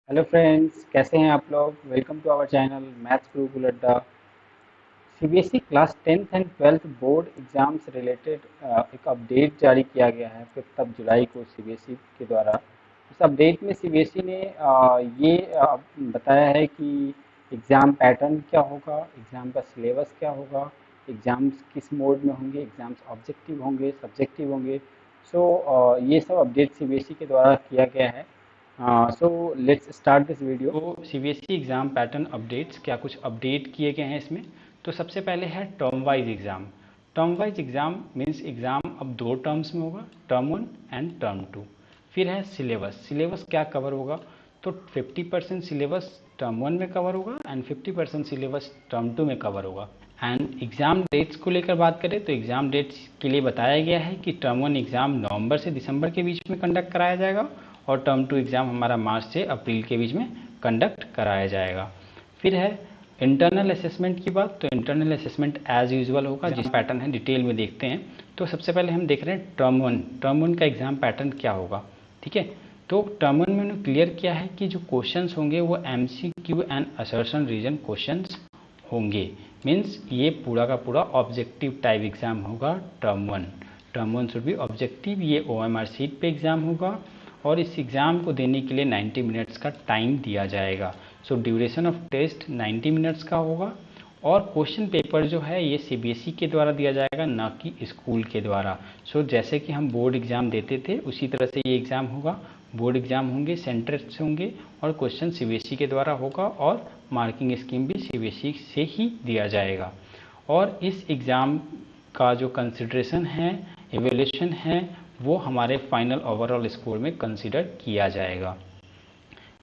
Hello friends, कैसे हैं आप लोग। Welcome to our channel maths guru बुलड्डा। CBSE class 10th and 12th board exams related एक अपडेट जारी किया गया है 5 जुलाई को सीबीएसई के द्वारा। इस अपडेट में सीबीएसई ने बताया है कि एग्ज़ाम पैटर्न क्या होगा, एग्ज़ाम का सिलेबस क्या होगा, एग्ज़ाम्स किस मोड में होंगे, एग्ज़ाम्स ऑब्जेक्टिव होंगे, सब्जेक्टिव होंगे। ये सब अपडेट सीबीएसई के द्वारा किया गया है। So let's start this video. तो सीबीएसई एग्ज़ाम पैटर्न अपडेट्स, क्या कुछ अपडेट किए गए हैं इसमें। तो सबसे पहले है term wise exam. Term wise exam means exam अब 2 टर्म्स में होगा, टर्म 1 एंड टर्म 2। फिर है सिलेबस। सिलेबस क्या कवर होगा, तो 50% सिलेबस टर्म 1 में कवर होगा एंड 50% सिलेबस टर्म 2 में कवर होगा। एंड एग्ज़ाम डेट्स को लेकर बात करें तो एग्ज़ाम डेट्स के लिए बताया गया है कि टर्म 1 एग्ज़ाम नवंबर से दिसंबर के बीच में कंडक्ट कराया जाएगा और टर्म 2 एग्ज़ाम हमारा मार्च से अप्रैल के बीच में कंडक्ट कराया जाएगा। फिर है इंटरनल असेसमेंट की बात। तो इंटरनल असेसमेंट एज यूजुअल होगा, जिस पैटर्न है डिटेल में देखते हैं। तो सबसे पहले हम देख रहे हैं टर्म वन का एग्ज़ाम पैटर्न क्या होगा। ठीक है, तो टर्म 1 में उन्होंने क्लियर किया है कि जो क्वेश्चंस होंगे वो MCQ and assertion reason questions होंगे। मीन्स ये पूरा का पूरा ऑब्जेक्टिव टाइप एग्ज़ाम होगा term 1। Term 1 should be objective. ये ओएमआर सीट पे एग्ज़ाम होगा और इस एग्ज़ाम को देने के लिए 90 मिनट्स का टाइम दिया जाएगा। सो ड्यूरेशन ऑफ टेस्ट 90 मिनट्स का होगा और क्वेश्चन पेपर जो है ये सीबीएसई के द्वारा दिया जाएगा, ना कि स्कूल के द्वारा। सो जैसे कि हम बोर्ड एग्ज़ाम देते थे उसी तरह से ये एग्ज़ाम होगा। बोर्ड एग्ज़ाम होंगे, सेंटर्स होंगे और क्वेश्चन सीबीएसई के द्वारा होगा और मार्किंग स्कीम भी सीबीएसई से ही दिया जाएगा। और इस एग्ज़ाम का जो कंसिड्रेशन है, एवेल्यूशन है, वो हमारे फाइनल ओवरऑल स्कोर में कंसिडर किया जाएगा।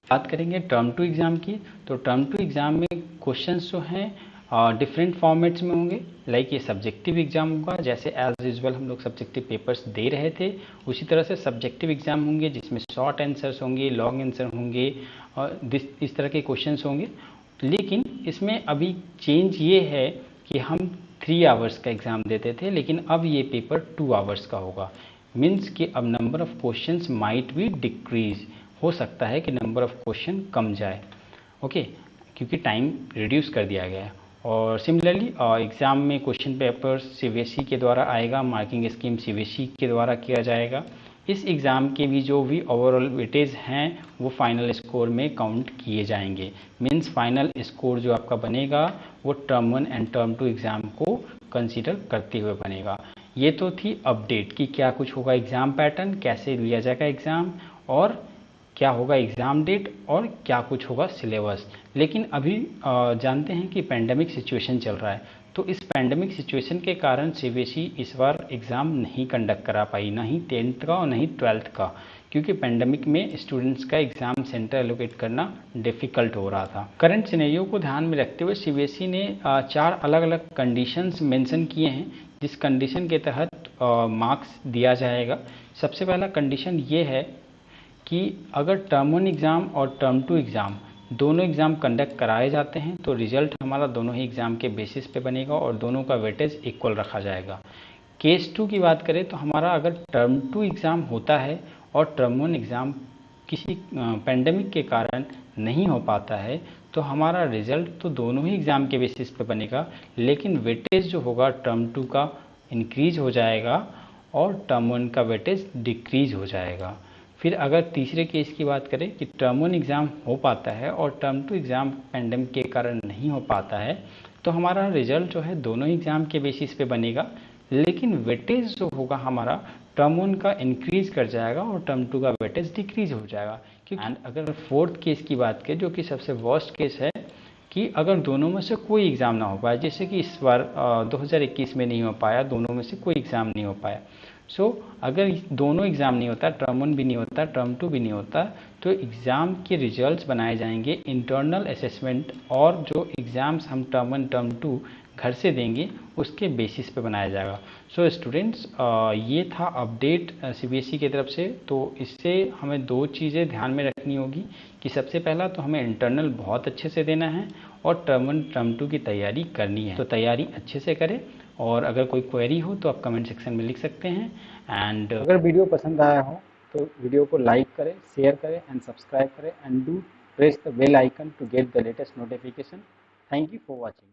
बात करेंगे टर्म 2 एग्ज़ाम की। तो टर्म 2 एग्ज़ाम में क्वेश्चंस जो हैं डिफरेंट फॉर्मेट्स में होंगे। लाइक ये सब्जेक्टिव एग्ज़ाम होगा, जैसे एज यूजुअल हम लोग सब्जेक्टिव पेपर्स दे रहे थे उसी तरह से सब्जेक्टिव एग्ज़ाम होंगे, जिसमें शॉर्ट आंसर्स होंगे, लॉन्ग आंसर होंगे और इस तरह के क्वेश्चंस होंगे। लेकिन इसमें अभी चेंज ये है कि हम 3 आवर्स का एग्ज़ाम देते थे, लेकिन अब ये पेपर 2 आवर्स का होगा। मीन्स कि अब number of questions might be decrease, हो सकता है कि नंबर ऑफ क्वेश्चन कम जाए। ओके, क्योंकि टाइम रिड्यूस कर दिया गया है। और सिमिलरली एग्ज़ाम में क्वेश्चन पेपर सीबीएसई के द्वारा आएगा, मार्किंग स्कीम सीबीएसई के द्वारा किया जाएगा। इस एग्ज़ाम के भी जो भी ओवरऑल वेटेज हैं वो फाइनल स्कोर में काउंट किए जाएंगे। मीन्स फाइनल स्कोर जो आपका बनेगा वो टर्म 1 एंड टर्म 2 एग्ज़ाम को कंसीडर करते हुए बनेगा। ये तो थी अपडेट कि क्या कुछ होगा एग्ज़ाम पैटर्न, कैसे लिया जाएगा एग्ज़ाम और क्या होगा एग्ज़ाम डेट और क्या कुछ होगा सिलेबस। लेकिन अभी जानते हैं कि पेंडेमिक सिचुएशन चल रहा है, तो इस पेंडेमिक सिचुएशन के कारण सीबीएसई इस बार एग्ज़ाम नहीं कंडक्ट करा पाई, ना ही 10th का और ना ही 12th का, क्योंकि पेंडेमिक में स्टूडेंट्स का एग्ज़ाम सेंटर एलोकेट करना डिफ़िकल्ट हो रहा था। करंट सिनेरियो को ध्यान में रखते हुए सीबीएसई ने 4 अलग अलग कंडीशंस मेंशन किए हैं जिस कंडीशन के तहत मार्क्स दिया जाएगा। सबसे पहला कंडीशन ये है कि अगर टर्म 1 एग्ज़ाम और टर्म 2 एग्ज़ाम दोनों एग्ज़ाम कंडक्ट कराए जाते हैं तो रिजल्ट हमारा दोनों ही एग्ज़ाम के बेसिस पे बनेगा और दोनों का वेटेज इक्वल रखा जाएगा। केस 2 की बात करें तो हमारा अगर टर्म 2 एग्ज़ाम होता है और टर्म 1 एग्ज़ाम किसी पेंडेमिक के कारण नहीं हो पाता है तो हमारा रिजल्ट तो दोनों ही एग्ज़ाम के बेसिस पे बनेगा, लेकिन वेटेज जो होगा टर्म 2 का इंक्रीज हो जाएगा और टर्म 1 का वेटेज डिक्रीज हो जाएगा। फिर अगर तीसरे केस की बात करें कि टर्म 1 एग्ज़ाम हो पाता है और टर्म 2 एग्ज़ाम पेंडेमिक के कारण नहीं हो पाता है तो हमारा रिजल्ट जो है दोनों एग्ज़ाम के बेसिस पे बनेगा, लेकिन वेटेज जो होगा हमारा टर्म 1 का इंक्रीज कर जाएगा और टर्म 2 का वेटेज डिक्रीज हो जाएगा। क्योंकि एंड अगर फोर्थ केस की बात करें जो कि सबसे वर्स्ट केस है कि अगर दोनों में से कोई एग्ज़ाम ना हो पाए, जैसे कि इस बार 2021 में नहीं हो पाया, दोनों में से कोई एग्ज़ाम नहीं हो पाया। अगर दोनों एग्ज़ाम नहीं होता, टर्म 1 भी नहीं होता, टर्म 2 भी नहीं होता, तो एग्ज़ाम के रिजल्ट्स बनाए जाएंगे इंटरनल असेसमेंट और जो एग्ज़ाम्स हम टर्म 1 टर्म 2 घर से देंगे उसके बेसिस पे बनाया जाएगा। स्टूडेंट्स, ये था अपडेट सीबीएसई की तरफ से। तो इससे हमें 2 चीज़ें ध्यान में रखनी होगी कि सबसे पहला तो हमें इंटरनल बहुत अच्छे से देना है और टर्म 1 टर्म 2 की तैयारी करनी है, तो तैयारी अच्छे से करें। और अगर कोई क्वेरी हो तो आप कमेंट सेक्शन में लिख सकते हैं। एंड अगर वीडियो पसंद आया हो तो वीडियो को लाइक करें, शेयर करें एंड सब्सक्राइब करें and do press the bell icon to get the latest notification. Thank you for watching.